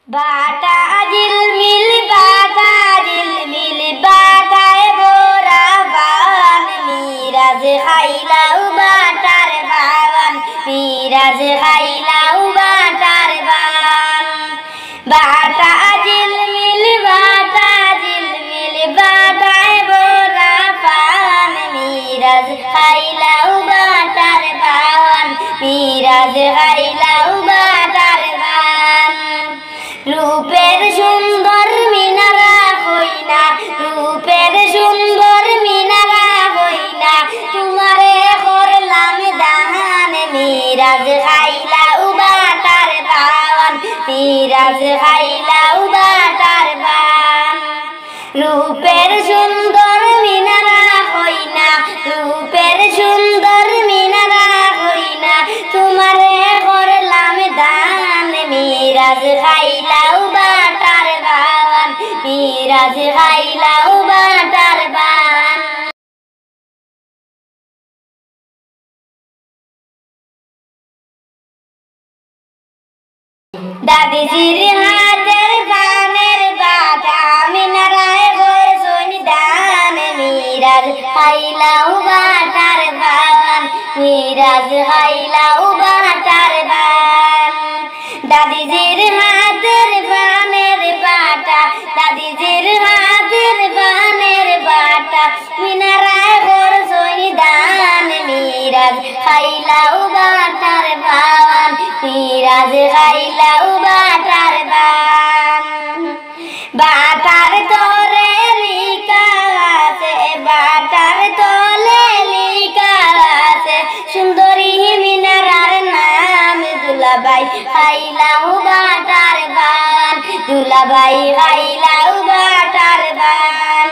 बाटा झिलमिल बाटा झिलमिल बाटाय बोरा बान मिराज खाइलाउ बाटार बान मिराज खाइलाउ बाटार बान बाटा झिलमिल बाटाय बोरा बान मिराज खाइलाउ बाटार बान मिराज खाइलाउ बाटार बान रूपेर सुंदर मिनारा हईना रूपेर सुंदर मिनारा हईना तुम्हारे करलाम दान मिराज खाइलाउ बाटार बान मिराज खाइलाउ बाटार बान रूपेर सुंदर मिनारा हईना रूपेर सुंदर मिनारा हईना तुम्हारे करलाम दान मिराज खाइलाउ बाटार बान मिराज खाइलाउ बाटार बान दादीजीर हाथेर बानेर बाटा मिनाराय करछन दान मिराज खाइलाउ बाटार बान मिराज खाइलाउ बाटार बान दादीजीर हाथेर बानेर बाटा दादीजीर हाथेर बानेर बाटा मिनाराय करछन दान मिराज खाइलाउ बाटार बान मिराज खाइलाउ बाटार बान बाटार तोरे लिखा आछे बाटार तले लिखा आछे सुंदरी मिनारार नाम दुलाबाई खाइलाउ बाटार बान दुलाबाई खाइलाउ बाटार बान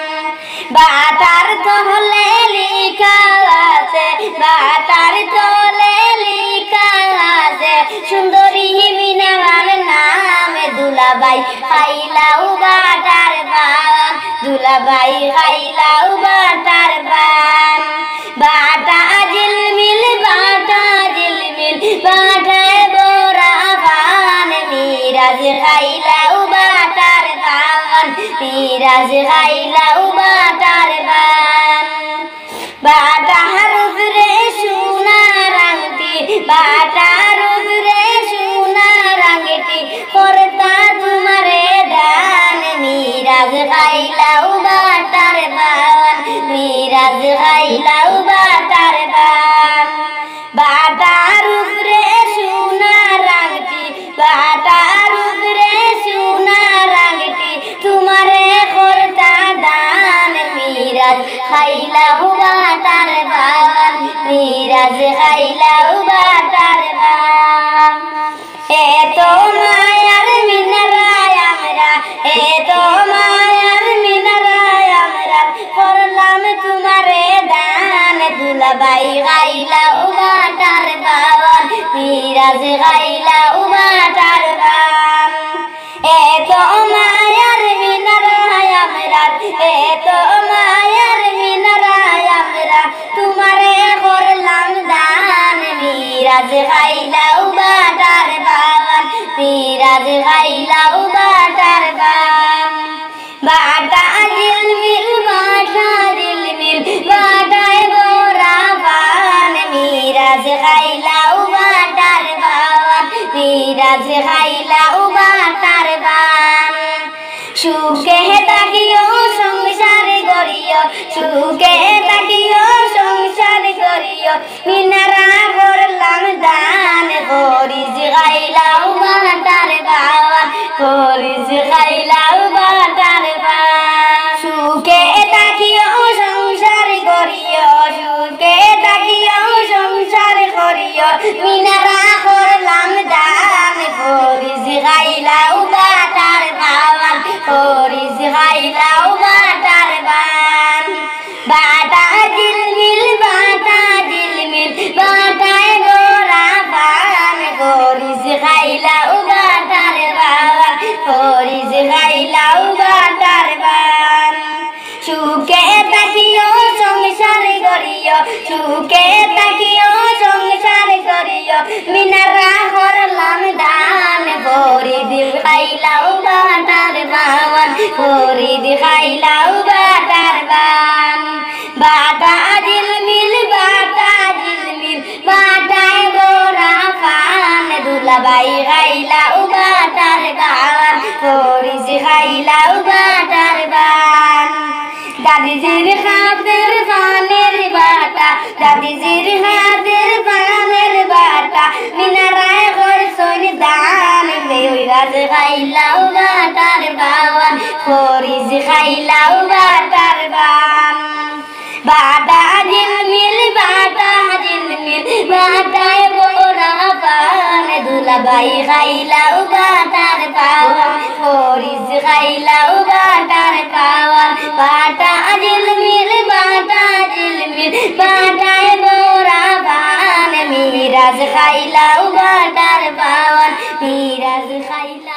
बाटार तले लिखा आछे बाटार तले लिखा आछे सुंदरी मिनारार नाम दुलाबाई खाइलाउ बाटार बान दुलाबाई खाइलाउ बाटार बान बाटा झिलमिल बाटाय बोरा बान मिराज खाइलाउ बाटार बान मिराज खाइलाउ बाटार बान बाटार उपरे सोना रंगटी बाटार उपरे सोना रंगटी करता तुम्हारे दान मिराज खाइलाउ बाटार बान मिराज खाइलाउ बाटार बान बाटार उपरे सोना रंगटी बाटार उपरे सोना रंगटी तुम्हारे करता दान मिराज खाइलाउ बाटार बान मिराज खाइलाउ बाटार बान एतो मायार मिनाराय आमरा एतो मायार मिनाराय आमरा करलाम तुम्हारे दान दुलाबाई खाइलाउ बाटार बान मिराज खाइलाउ बाटार बान एतो मायार मिनाराय आमरा एतो मायार मिनाराय आमरा तुम्हारे करलाम दान मिराज खाइलाउ बाटार बान मिराज खाइलाउ बाटार बान बाटा झिलमिल बाटाय बोरा बान मिराज खाइलाउ बाटार बान मिराज खाइलाउ बाटार बान सुखे থাকিও সংসার করিও সুখে থাকিও সংসার করিও মিনারা করলাম দান করিস খাইলাউ বাটার বান করিস খাইলাউ বাটার বান সুখে থাকিও সংসার করিও সুখে থাকিও সংসার করিও মিনারা করলাম দান করিস খাইলাউ বাটার বান করিস খাইলাউ বাটার বান বাটা ঝিলমিল বাটায় গোরা বান করিস খাইলাউ বাটার বান করিস খাইলাউ বাটার বান সুখে থাকিও সংসার করিও করিও সুখে থাকিও সংসার করিও মিনারা হরলাম দান ফরিদ খাইলাও বাটার বাওয়ান ফরিদ খাইলাও বাটার বান বাটা জিলমিল বাটায় গোরা ফান দুলাবাই খাইলাও বাটার বাওয়ান ফরিদ খাইলাও বাটার বান দাদিজির হাতের পানের বাটা দাদিজির হাতের পানের বাটা মিনারায় করছন দান বেউরাজ খাইলাও বাটার বাওয়ান ফরিজ খাইলাও বাটার বান বাটা জিলমিল বাটায় গোরা পান দুলাবাই খাইলাও বাটার পাওয়ান ফরিজ খাইলাও বাটার পাওয়ান বাটা জিলমিল বাটায় গোরা পান মিরাজ খাইলাও বাটার পাওয়ান মিরাজ খাইলাও